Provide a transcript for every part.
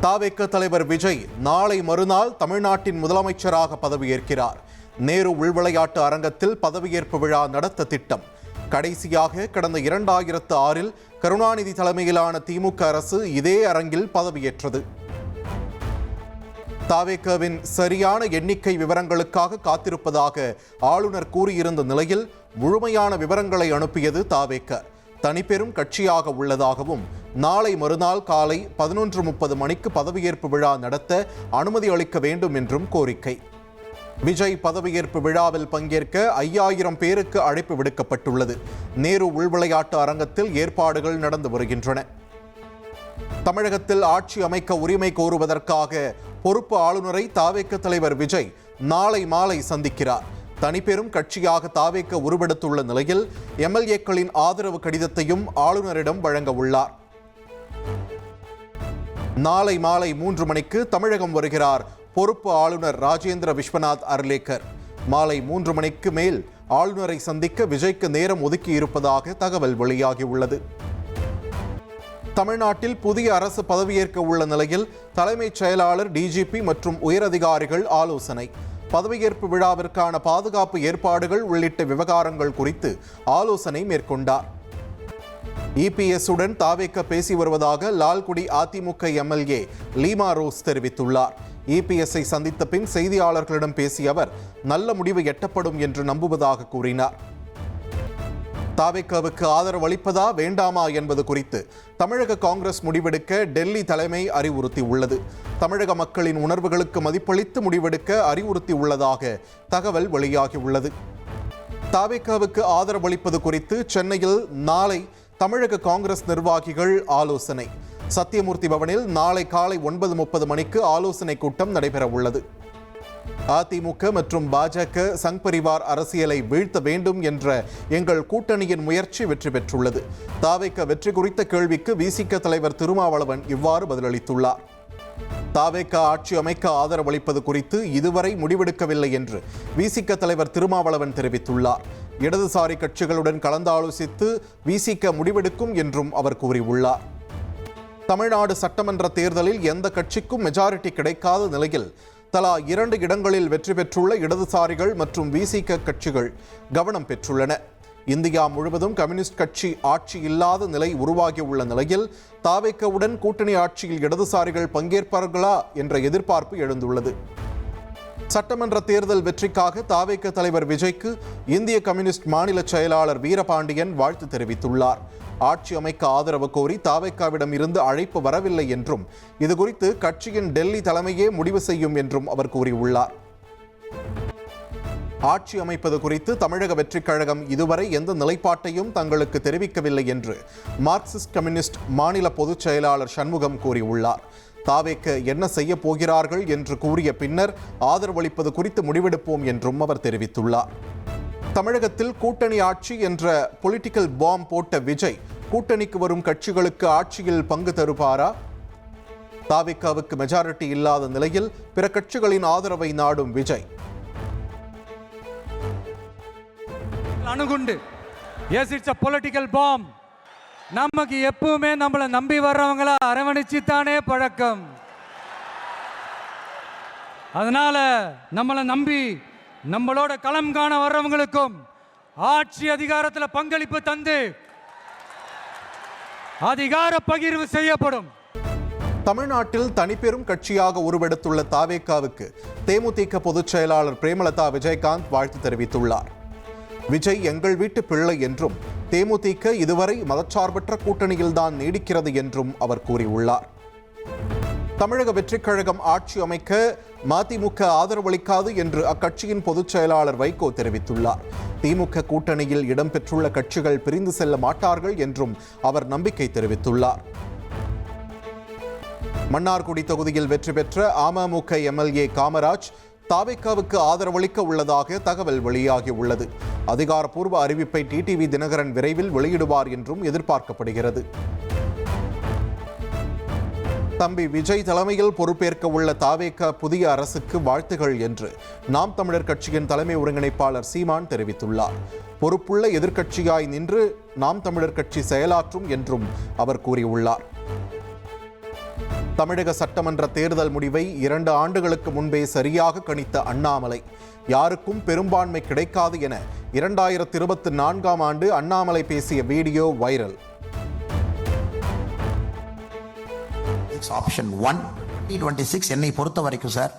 தாவேக தலைவர் விஜய் நாளை மறுநாள் தமிழ்நாட்டின் முதலமைச்சராக பதவியேற்கிறார். நேரு உள்விளையாட்டு அரங்கத்தில் பதவியேற்பு விழா நடத்த திட்டம். கடைசியாக கடந்த 2006 கருணாநிதி தலைமையிலான திமுக அரசு இதே அரங்கில் பதவியேற்றது. தாவேகவின் சரியான எண்ணிக்கை விவரங்களுக்காக காத்திருப்பதாக ஆளுநர் கூறியிருந்த நிலையில் முழுமையான விவரங்களை அனுப்பியது தாவேக. தனிப்பெரும் கட்சியாக உள்ளதாகவும் நாளை மறுநாள் காலை 11:30 மணிக்கு பதவியேற்பு விழா நடத்த அனுமதி அளிக்க வேண்டும் என்றும் கோரிக்கை. விஜய் பதவியேற்பு விழாவில் பங்கேற்க 5000 பேருக்கு அழைப்பு விடுக்கப்பட்டுள்ளது. நேரு உள்விளையாட்டு அரங்கத்தில் ஏற்பாடுகள் நடந்து வருகின்றன. தமிழகத்தில் ஆட்சி அமைக்க உரிமை கோருவதற்காக பொறுப்பு ஆளுநரை தாவேக தலைவர் விஜய் நாளை மாலை சந்திக்கிறார். தனிப்பெரும் கட்சியாக தாவேக உருவெடுத்துள்ள நிலையில் எம்எல்ஏக்களின் ஆதரவு கடிதத்தையும் ஆளுநரிடம் வழங்க உள்ளார். நாளை மாலை 3 மணிக்கு தமிழகம் வருகிறார் பொறுப்பு ஆளுநர் ராஜேந்திர விஸ்வநாத் அர்லேக்கர். மாலை 3 மணிக்கு மேல் ஆளுநரை சந்திக்க விஜய்க்கு நேரம் ஒதுக்கி இருப்பதாக தகவல் வெளியாகியுள்ளது. தமிழ்நாட்டில் புதிய அரசு பதவியேற்க உள்ள நிலையில் தலைமைச் செயலாளர், டிஜிபி மற்றும் உயரதிகாரிகள் ஆலோசனை. பதவியேற்பு விழாவிற்கான பாதுகாப்பு ஏற்பாடுகள் உள்ளிட்ட விவகாரங்கள் குறித்து ஆலோசனை மேற்கொண்டார். இபிஎஸ்-உடன் தாவேக பேசி வருவதாக Lalgudi AIADMK MLA Lima rose தெரிவித்துள்ளார். இபிஎஸ்ஐ சந்தித்த பின் செய்தியாளர்களிடம் பேசிய அவர் நல்ல முடிவு எட்டப்படும் என்று நம்புவதாக கூறினார். தாவேகவுக்கு ஆதரவு அளிப்பதா வேண்டாமா என்பது குறித்து தமிழக காங்கிரஸ் முடிவெடுக்க டெல்லி தலைமை அறிவுறுத்தி உள்ளது. தமிழக மக்களின் உணர்வுகளுக்கு மதிப்பளித்து முடிவெடுக்க அறிவுறுத்தி உள்ளதாக தகவல் வெளியாகியுள்ளது. தாவேகவுக்கு ஆதரவு அளிப்பது குறித்து சென்னையில் நாளை தமிழக காங்கிரஸ் நிர்வாகிகள் ஆலோசனை. சத்தியமூர்த்தி பவனில் நாளை காலை 9:30 மணிக்கு ஆலோசனை கூட்டம் நடைபெற உள்ளது. அதிமுக மற்றும் பாஜக சங் பரிவார் அரசியலை வீழ்த்த வேண்டும் என்ற எங்கள் கூட்டணியின் முயற்சி வெற்றி பெற்றுள்ளது. தாவேக வெற்றி குறித்த கேள்விக்கு விசிக தலைவர் திருமாவளவன் இவ்வாறு பதிலளித்துள்ளார். தாவேக ஆட்சி அமைக்க ஆதரவளிப்பது குறித்து இதுவரை முடிவெடுக்கவில்லை என்று விசிக தலைவர் திருமாவளவன் தெரிவித்துள்ளார். இடதுசாரி கட்சிகளுடன் கலந்தாலோசித்து விசிக முடிவெடுக்கும் என்றும் அவர் கூறியுள்ளார். தமிழ்நாடு சட்டமன்ற தேர்தலில் எந்த கட்சிக்கும் மெஜாரிட்டி கிடைக்காத நிலையில் தலா 2 இடங்களில் வெற்றி பெற்றுள்ள இடதுசாரிகள் மற்றும் விசிக கட்சிகள் கவனம் பெற்றுள்ளன. இந்தியா முழுவதும் கம்யூனிஸ்ட் கட்சி ஆட்சி இல்லாத நிலை உருவாகியுள்ள நிலையில் தாவேகவுடன் கூட்டணி ஆட்சியில் இடதுசாரிகள் பங்கேற்பார்களா என்ற எதிர்பார்ப்பு எழுந்துள்ளது. சட்டமன்ற தேர்தல் வெற்றிக்காக தாவேக தலைவர் விஜய்க்கு இந்திய கம்யூனிஸ்ட் மாநில செயலாளர் வீரபாண்டியன் வாழ்த்து தெரிவித்துள்ளார். ஆட்சி அமைக்க ஆதரவு கோரி தாவேகாவிடம் இருந்து அழைப்பு வரவில்லை என்றும் இதுகுறித்து கட்சியின் டெல்லி தலைமையே முடிவு செய்யும் என்றும் அவர் கூறியுள்ளார். ஆட்சி அமைப்பது குறித்து தமிழக வெற்றிக் கழகம் இதுவரை எந்த நிலைப்பாட்டையும் தங்களுக்கு தெரிவிக்கவில்லை என்று மார்க்சிஸ்ட் கம்யூனிஸ்ட் மாநில பொதுச் செயலாளர் சண்முகம் கூறியுள்ளார். தாவேக என்ன செய்ய போகிறார்கள் என்று கூறிய பின்னர் ஆதரவளிப்பது குறித்து முடிவெடுப்போம் என்றும் அவர் தெரிவித்துள்ளார். தமிழகத்தில் கூட்டணி ஆட்சி என்ற பொலிட்டிக்கல் பாம் போட்ட விஜய் கூட்டணிக்கு வரும் கட்சிகளுக்கு ஆட்சியில் பங்கு தருவாரா? தாவேகாவுக்கு மெஜாரிட்டி இல்லாத நிலையில் பிற கட்சிகளின் ஆதரவை நாடும் விஜய் அணுகுண்டு பொலிட்டிக்கல் பாம். நமக்கு எப்பவுமே நம்மளை நம்பி வர்றவங்கள அரவணைச்சு தானே பழக்கம். அதனால நம்மளை நம்பி நம்மளோட களம் காண வர்றவங்களுக்கும் ஆட்சி அதிகாரத்தில் பங்களிப்பு தந்து அதிகார பகிர்வு செய்யப்படும். தமிழ்நாட்டில் தனிப்பெரும் கட்சியாக உருவெடுத்துள்ள தாவேகாவுக்கு தேமுதிக பொதுச் செயலாளர் பிரேமலதா விஜயகாந்த் வாழ்த்து தெரிவித்துள்ளார். விஜய் எங்கள் வீட்டு பிள்ளை என்றும் தேமுதிக இதுவரை மதச்சார்பற்ற கூட்டணியில்தான் நீடிக்கிறது என்றும் அவர் கூறியுள்ளார். தமிழக வெற்றிக் கழகம் ஆட்சி அமைக்க மதிமுக ஆதரவளிக்காது என்று அக்கட்சியின் பொதுச் செயலாளர் வைகோ தெரிவித்துள்ளார். திமுக கூட்டணியில் இடம்பெற்றுள்ள கட்சிகள் பிரிந்து செல்ல மாட்டார்கள் என்றும் அவர் நம்பிக்கை தெரிவித்துள்ளார். மன்னார்குடி தொகுதியில் வெற்றி பெற்ற அமமுக எம்எல்ஏ காமராஜ் தாவேகாவுக்கு ஆதரவளிக்க உள்ளதாக தகவல் வெளியாகியுள்ளது. அதிகாரப்பூர்வ அறிவிப்பை டிடிவி தினகரன் விரைவில் வெளியிடுவார் என்றும் எதிர்பார்க்கப்படுகிறது. தம்பி விஜய் தலைமையில் பொறுப்பேற்க உள்ள தாவேக புதிய அரசுக்கு வாழ்த்துகள் என்று நாம் தமிழர் கட்சியின் தலைமை ஒருங்கிணைப்பாளர் சீமான் தெரிவித்துள்ளார். பொறுப்புள்ள எதிர்க்கட்சியாய் நின்று நாம் தமிழர் கட்சி செயலாற்றும் என்றும் அவர் கூறியுள்ளார். தமிழக சட்டமன்ற தேர்தல் முடிவை 2 ஆண்டுகளுக்கு முன்பே சரியாக கணித்த அண்ணாமலை யாருக்கும் பெரும்பான்மை கிடைக்காது என 2024ஆம் ஆண்டு அண்ணாமலை பேசிய வீடியோ வைரல். Option 1, 2026 என்னை பொறுத்த வரைக்கும் sir,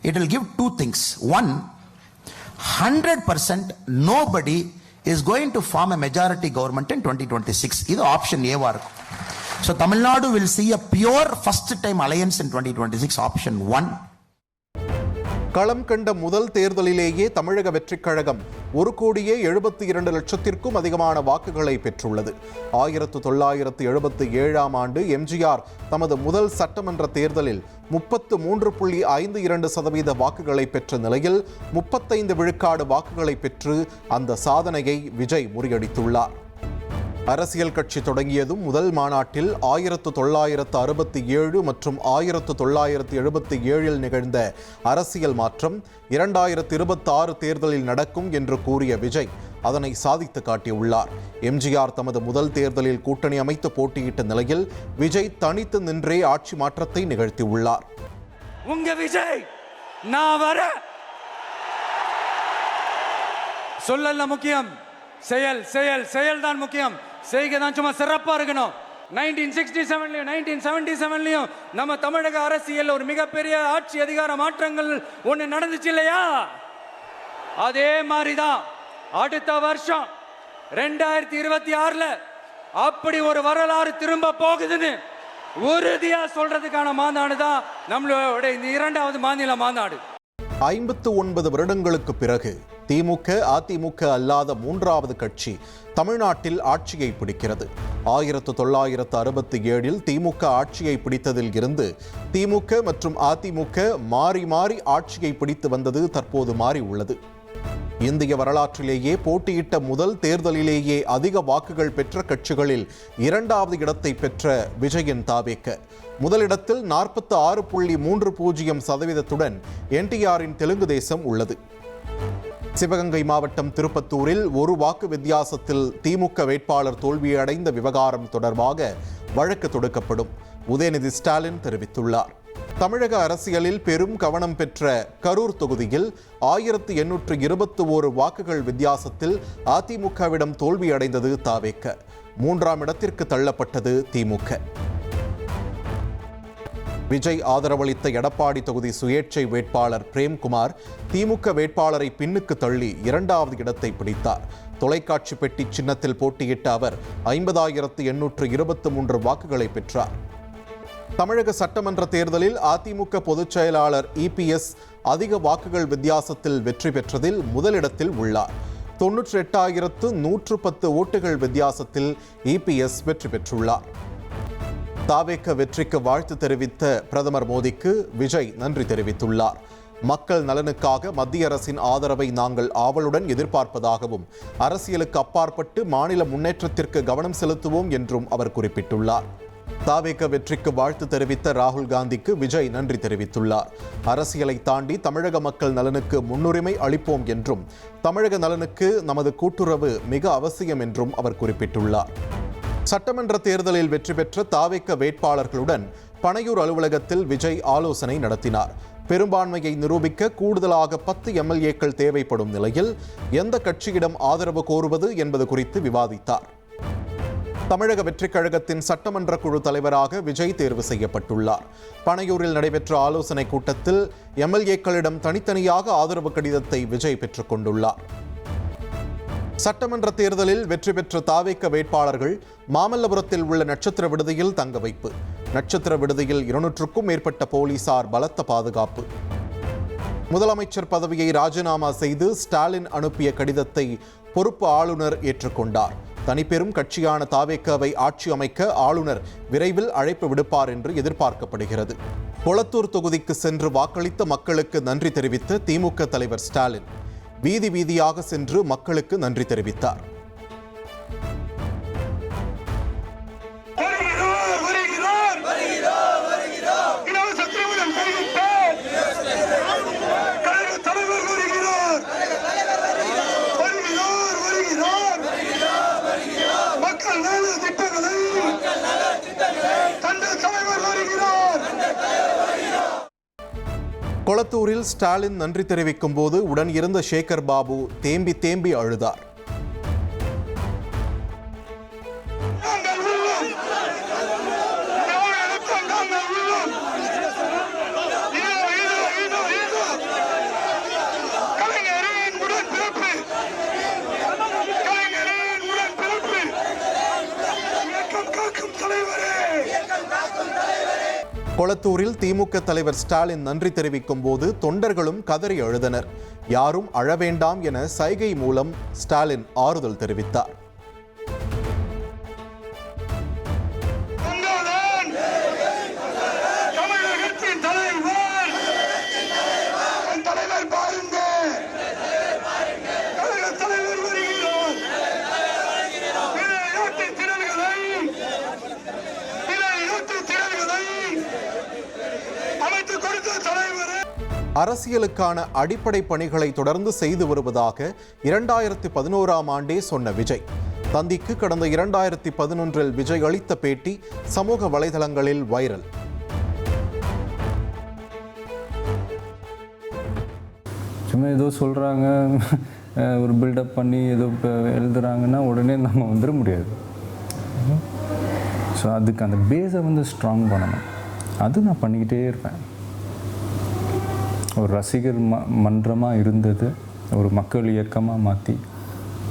it will give 2 things. One, 100% nobody is going to form a majority government in 2026. இது ஆப்ஷன் ஏவா இருக்கும். So Tamil Nadu will see a pure first time alliance in 2026, option 1. களம் கண்ட முதல் தேர்தலிலேயே தமிழக வெற்றிக் கழகம் 1,72,00,000க்கும் அதிகமான வாக்குகளை பெற்றுள்ளது. 1977ஆம் ஆண்டு எம்ஜிஆர் தமது முதல் சட்டமன்ற தேர்தலில் 33.52% வாக்குகளை பெற்ற நிலையில் 35 விழுக்காடு வாக்குகளை பெற்று அந்த சாதனையை விஜய் முறியடித்துள்ளார். அரசியல் கட்சி தொடங்கியதும் முதல் மாநாட்டில் 1967 மற்றும் 1977 நிகழ்ந்த அரசியல் மாற்றம் 2026 தேர்தலில் நடக்கும் என்று கூறிய விஜய் அதனை சாதித்து காட்டியுள்ளார். எம்ஜிஆர் தமது முதல் தேர்தலில் கூட்டணி அமைத்து போட்டியிட்ட நிலையில் விஜய் தனித்து நின்றே ஆட்சி மாற்றத்தை நிகழ்த்தியுள்ளார். உங்க விஜய் நான் வர சொல்லல முக்கியம், செயல் செயல் செயல் தான் முக்கியம். செய்கை தான் சும்மா சிறப்பா இருக்கணும். 1967லயும் 1977லயும் நம்ம தமிழக அரசியல் ஒரு மிகப்பெரிய ஆட்சி அதிகார மாற்றங்கள் ஒன்று நடந்துச்சு இல்லையா? அதே மாதிரிதான் அடுத்த வருஷம் 2026ல அப்படி ஒரு வரலாறு திரும்ப போகுதுன்னு உறுதியா சொல்றதுக்கான மாநாடு தான் நம்மளோட இந்த 2வது மாநில மாநாடு. 59 வருடங்களுக்கு பிறகு திமுக அதிமுக அல்லாத 3வது கட்சி தமிழ்நாட்டில் ஆட்சியை பிடிக்கிறது. 1967இல் திமுக ஆட்சியை பிடித்ததில் இருந்து திமுக மற்றும் அதிமுக மாறி மாறி ஆட்சியை பிடித்து வந்தது தற்போது மாறி உள்ளது. இந்திய வரலாற்றிலேயே போட்டியிட்ட முதல் தேர்தலிலேயே அதிக வாக்குகள் பெற்ற கட்சிகளில் 2வது இடத்தை பெற்ற விஜயின் தாவேக முதலிடத்தில் 46.30% என்டிஆரின் தெலுங்கு தேசம் உள்ளது. சிவகங்கை மாவட்டம் திருப்பத்தூரில் ஒரு வாக்கு வித்தியாசத்தில் திமுக வேட்பாளர் தோல்வியடைந்த விவகாரம் தொடர்பாக வழக்கு தொடுக்கப்படும் உதயநிதி ஸ்டாலின் தெரிவித்துள்ளார். தமிழக அரசியலில் பெரும் கவனம் பெற்ற கரூர் தொகுதியில் 1821 வாக்குகள் வித்தியாசத்தில் அதிமுகவிடம் தோல்வியடைந்தது தாவேக. 3ஆம் இடத்திற்கு தள்ளப்பட்டது திமுக. விஜய் ஆதரவளித்த எடப்பாடி தொகுதி சுயேட்சை வேட்பாளர் பிரேம்குமார் திமுக வேட்பாளரை பின்னுக்கு தள்ளி 2வது இடத்தை பிடித்தார். தொலைக்காட்சி பெட்டி சின்னத்தில் போட்டியிட்ட அவர் 50,823 வாக்குகளை பெற்றார். தமிழக சட்டமன்ற தேர்தலில் அதிமுக பொதுச் செயலாளர் இபிஎஸ் அதிக வாக்குகள் வித்தியாசத்தில் வெற்றி பெற்றதில் முதலிடத்தில் உள்ளார். 98,110 ஓட்டுகள் வித்தியாசத்தில் இபிஎஸ் வெற்றி பெற்றுள்ளார். தாவேக வெற்றிக்கு வாழ்த்து தெரிவித்த பிரதமர் மோடிக்கு விஜய் நன்றி தெரிவித்துள்ளார். மக்கள் நலனுக்காக மத்திய அரசின் ஆதரவை நாங்கள் ஆவலுடன் எதிர்பார்ப்பதாகவும் அரசியலுக்கு அப்பாற்பட்டு மாநில முன்னேற்றத்திற்கு கவனம் செலுத்துவோம் என்றும் அவர் குறிப்பிட்டுள்ளார். தாவேக வெற்றிக்கு வாழ்த்து தெரிவித்த ராகுல் காந்திக்கு விஜய் நன்றி தெரிவித்துள்ளார். அரசியலை தாண்டி தமிழக மக்கள் நலனுக்கு முன்னுரிமை அளிப்போம் என்றும் தமிழக நலனுக்கு நமது கூட்டுறவு மிக அவசியம் என்றும் அவர் குறிப்பிட்டுள்ளார். சட்டமன்ற தேர்தலில் வெற்றி பெற்ற தாவேக வேட்பாளர்களுடன் பனையூர் அலுவலகத்தில் விஜய் ஆலோசனை நடத்தினார். பெரும்பான்மையை நிரூபிக்க கூடுதலாக 10 எம்எல்ஏக்கள் தேவைப்படும் நிலையில் எந்த கட்சியிடம் ஆதரவு கோருவது என்பது குறித்து விவாதித்தார். தமிழக வெற்றிக் கழகத்தின் சட்டமன்ற குழு தலைவராக விஜய் தேர்வு செய்யப்பட்டுள்ளார். பனையூரில் நடைபெற்ற ஆலோசனை கூட்டத்தில் எம்எல்ஏக்களிடம் தனித்தனியாக ஆதரவு கடிதத்தை விஜய் பெற்றுக் கொண்டுள்ளார். சட்டமன்ற தேர்தலில் வெற்றி பெற்ற தாவேக வேட்பாளர்கள் மாமல்லபுரத்தில் உள்ள நட்சத்திர விடுதியில் தங்க வைப்பு. நட்சத்திர விடுதியில் 200க்கும் மேற்பட்ட போலீசார் பலத்த பாதுகாப்பு. முதலமைச்சர் பதவியை ராஜினாமா செய்து ஸ்டாலின் அனுப்பிய கடிதத்தை பொறுப்பு ஆளுநர் ஏற்றுக்கொண்டார். தனிப்பெரும் கட்சியான தாவேகவை ஆட்சி அமைக்க ஆளுநர் விரைவில் அழைப்பு விடுப்பார் என்று எதிர்பார்க்கப்படுகிறது. கொளத்தூர் தொகுதிக்கு சென்று வாக்களித்த மக்களுக்கு நன்றி தெரிவித்த திமுக தலைவர் ஸ்டாலின் வீதி வீதியாக சென்று மக்களுக்கு நன்றி தெரிவித்தார். மக்கள் நல திட்டங்களை தந்தை தலைவர் வருகிறார். கொளத்தூரில் ஸ்டாலின் நன்றி தெரிவிக்கும் போது உடன் இருந்த சேகர் பாபு தேம்பி தேம்பி அழுதார். கொளத்தூரில் திமுக தலைவர் ஸ்டாலின் நன்றி தெரிவிக்கும் போது தொண்டர்களும் கதறி அழுதனர். யாரும் அழ வேண்டாம் என சைகை மூலம் ஸ்டாலின் ஆறுதல் தெரிவித்தார். அரசியலுக்கான அடிப்படை பணிகளை தொடர்ந்து செய்து வருவதாக 2011ஆம் ஆண்டே சொன்ன விஜய், தந்திக்கு கடந்த 2011இல் விஜய் அளித்த பேட்டி சமூக வலைதளங்களில் வைரல். சும்மா ஏதோ சொல்கிறாங்க, ஒரு பில்டப் பண்ணி ஏதோ எழுதுறாங்கன்னா உடனே நம்ம வந்துட முடியாது. ஸோ அதுக்கு அந்த பேஸை ஸ்ட்ராங் பண்ணணும். அது நான் பண்ணிக்கிட்டே இருப்பேன். ஒரு ரசிகர் மன்றமாக இருந்தது ஒரு மக்கள் இயக்கமாக மாற்றி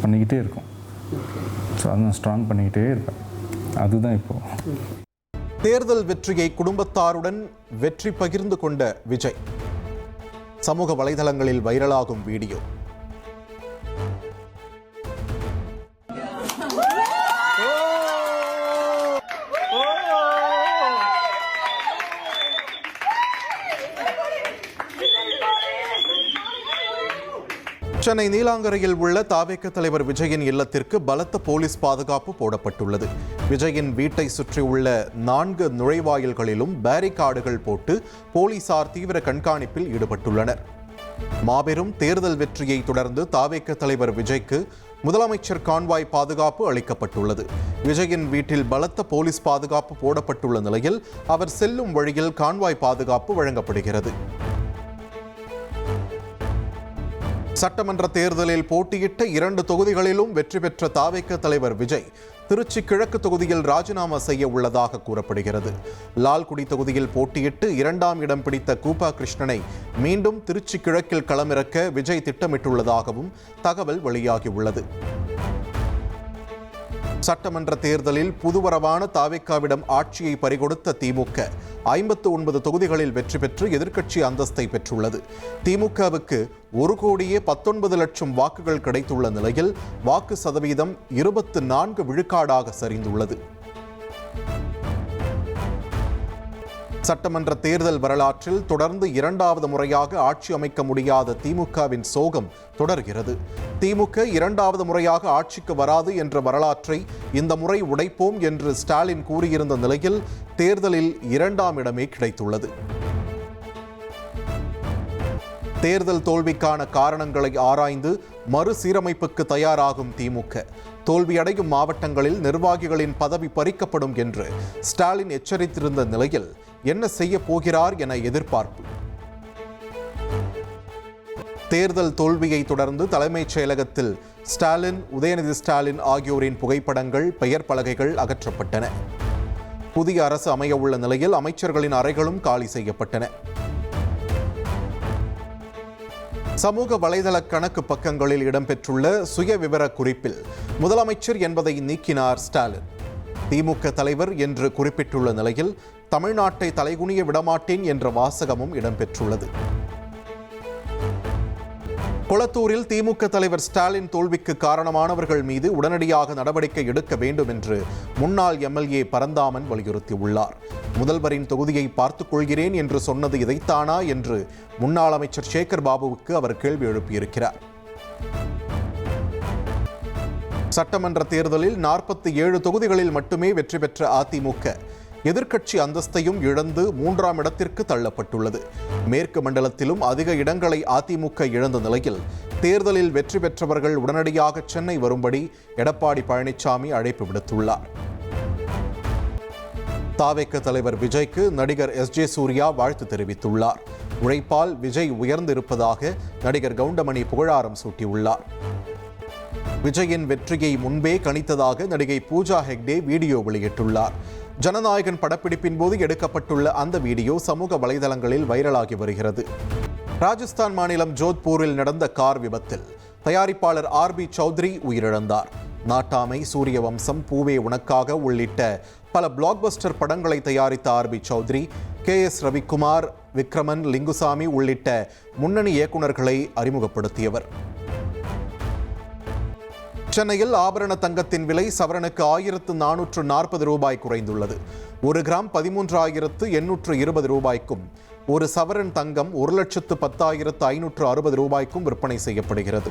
பண்ணிக்கிட்டே இருக்கும். ஸோ அதை நான் ஸ்ட்ராங் பண்ணிக்கிட்டே இருப்பேன். அதுதான் இப்போது. தேர்தல் வெற்றியை குடும்பத்தாருடன் வெற்றி பகிர்ந்து கொண்ட விஜய். சமூக வலைதளங்களில் வைரலாகும் வீடியோ. சென்னை நீலாங்கரையில் உள்ள தாவேக தலைவர் விஜயின் இல்லத்திற்கு பலத்த போலீஸ் பாதுகாப்பு போடப்பட்டுள்ளது. விஜயின் வீட்டை சுற்றியுள்ள 4 நுழைவாயில்களிலும் பேரிகார்டுகள் போட்டு போலீசார் தீவிர கண்காணிப்பில் ஈடுபட்டுள்ளனர். மாபெரும் தேர்தல் வெற்றியை தொடர்ந்து தாவேக தலைவர் விஜய்க்கு முதலமைச்சர் கான்வாய் பாதுகாப்பு அளிக்கப்பட்டுள்ளது. விஜயின் வீட்டில் பலத்த போலீஸ் பாதுகாப்பு போடப்பட்டுள்ள நிலையில் அவர் செல்லும் வழியில் கான்வாய் பாதுகாப்பு வழங்கப்படுகிறது. சட்டமன்ற தேர்தலில் போட்டியிட்ட 2 தொகுதிகளிலும் வெற்றி பெற்ற தாவேக தலைவர் விஜய் திருச்சி கிழக்கு தொகுதியில் ராஜினாமா செய்ய உள்ளதாக கூறப்படுகிறது. லால்குடி தொகுதியில் போட்டியிட்டு 2ஆம் இடம் பிடித்த கூப்பா கிருஷ்ணனை மீண்டும் திருச்சி கிழக்கில் களமிறக்க விஜய் திட்டமிட்டுள்ளதாகவும் தகவல் வெளியாகியுள்ளது. சட்டமன்ற தேர்தலில் புதுவரவான தாவேகாவிடம் ஆட்சியை பறிகொடுத்த திமுக 59 தொகுதிகளில் வெற்றி பெற்று எதிர்க்கட்சி அந்தஸ்தை பெற்றுள்ளது. திமுகவுக்கு 1,19,00,000 வாக்குகள் கிடைத்துள்ள நிலையில் வாக்கு சதவீதம் 24 விழுக்காடாக சரிந்துள்ளது. சட்டமன்ற தேர்தல் வரலாற்றில் தொடர்ந்து 2வது முறையாக ஆட்சி அமைக்க முடியாத திமுகவின் சோகம் தொடர்கிறது. திமுக 2வது முறையாக ஆட்சிக்கு வராது என்ற வரலாற்றை இந்த முறை உடைப்போம் என்று ஸ்டாலின் கூறியிருந்த நிலையில் தேர்தலில் 2ஆம் இடமே கிடைத்துள்ளது. தேர்தல் தோல்விக்கான காரணங்களை ஆராய்ந்து மறுசீரமைப்புக்கு தயாராகும் திமுக. தோல்வியடையும் மாவட்டங்களில் நிர்வாகிகளின் பதவி பறிக்கப்படும் என்று ஸ்டாலின் எச்சரித்திருந்த நிலையில் என்ன செய்ய போகிறார் என எதிர்பார்ப்பு. தேர்தல் தோல்வியை தொடர்ந்து தலைமைச் செயலகத்தில் ஸ்டாலின், உதயநிதி ஸ்டாலின் ஆகியோரின் புகைப்படங்கள், பெயர் பலகைகள் அகற்றப்பட்டன. புதிய அரசு அமைய உள்ள நிலையில் அமைச்சர்களின் அறைகளும் காலி செய்யப்பட்டன. சமூக வலைதள கணக்கு பக்கங்களில் இடம்பெற்றுள்ள சுய விவர குறிப்பில் முதலமைச்சர் என்பதை நீக்கினார் ஸ்டாலின். திமுக தலைவர் என்று குறிப்பிட்டுள்ள நிலையில் தமிழ்நாட்டை தலைகுனிய விடமாட்டேன் என்ற வாசகமும் இடம்பெற்றுள்ளது. கொளத்தூரில் திமுக தலைவர் ஸ்டாலின் தோல்விக்கு காரணமானவர்கள் மீது உடனடியாக நடவடிக்கை எடுக்க வேண்டும் என்று முன்னாள் எம்எல்ஏ பரந்தாமன் வலியுறுத்தியுள்ளார். முதல்வரின் தொகுதியை பார்த்துக் கொள்கிறேன் என்று சொன்னது இதைத்தானா என்று முன்னாள் அமைச்சர் சேகர் பாபுவுக்கு அவர் கேள்வி எழுப்பியிருக்கிறார். சட்டமன்ற தேர்தலில் 47 தொகுதிகளில் மட்டுமே வெற்றி பெற்ற அதிமுக எதிர்க்கட்சி அந்தஸ்தையும் இழந்து 3ஆம் இடத்திற்கு தள்ளப்பட்டுள்ளது. மேற்கு மண்டலத்திலும் அதிக இடங்களை அதிமுக இழந்த நிலையில் தேர்தலில் வெற்றி பெற்றவர்கள் உடனடியாக சென்னை வரும்படி எடப்பாடி பழனிசாமி அழைப்பு விடுத்துள்ளார். தாவேக தலைவர் விஜய்க்கு நடிகர் எஸ்.ஜே. சூர்யா வாழ்த்து தெரிவித்துள்ளார். உழைப்பால் விஜய் உயர்ந்திருப்பதாக நடிகர் கவுண்டமணி புகழாரம் சூட்டியுள்ளார். விஜயின் வெற்றியை முன்பே கணித்ததாக நடிகை பூஜா ஹெக்டே வீடியோ வெளியிட்டுள்ளார். ஜனநாயகன் படப்பிடிப்பின் போது எடுக்கப்பட்டுள்ள அந்த வீடியோ சமூக வலைதளங்களில் வைரலாகி வருகிறது. ராஜஸ்தான் மாநிலம் ஜோத்பூரில் நடந்த கார் விபத்தில் தயாரிப்பாளர் ஆர்பி சௌத்ரி உயிரிழந்தார். நாட்டாமை, சூரிய வம்சம், பூவே உனக்காக உள்ளிட்ட பல பிளாக்பஸ்டர் படங்களை தயாரித்த ஆர்பி சௌத்ரி KS ரவிக்குமார், விக்ரமன், லிங்குசாமி உள்ளிட்ட முன்னணி இயக்குநர்களை அறிமுகப்படுத்தியவர். சென்னையில் ஆபரண தங்கத்தின் விலை சவரனுக்கு 1440 ரூபாய் குறைந்துள்ளது. 1 கிராம் 13,820 ரூபாய்க்கும், ஒரு சவரன் தங்கம் 1,10,560 ரூபாய்க்கும் விற்பனை செய்யப்படுகிறது.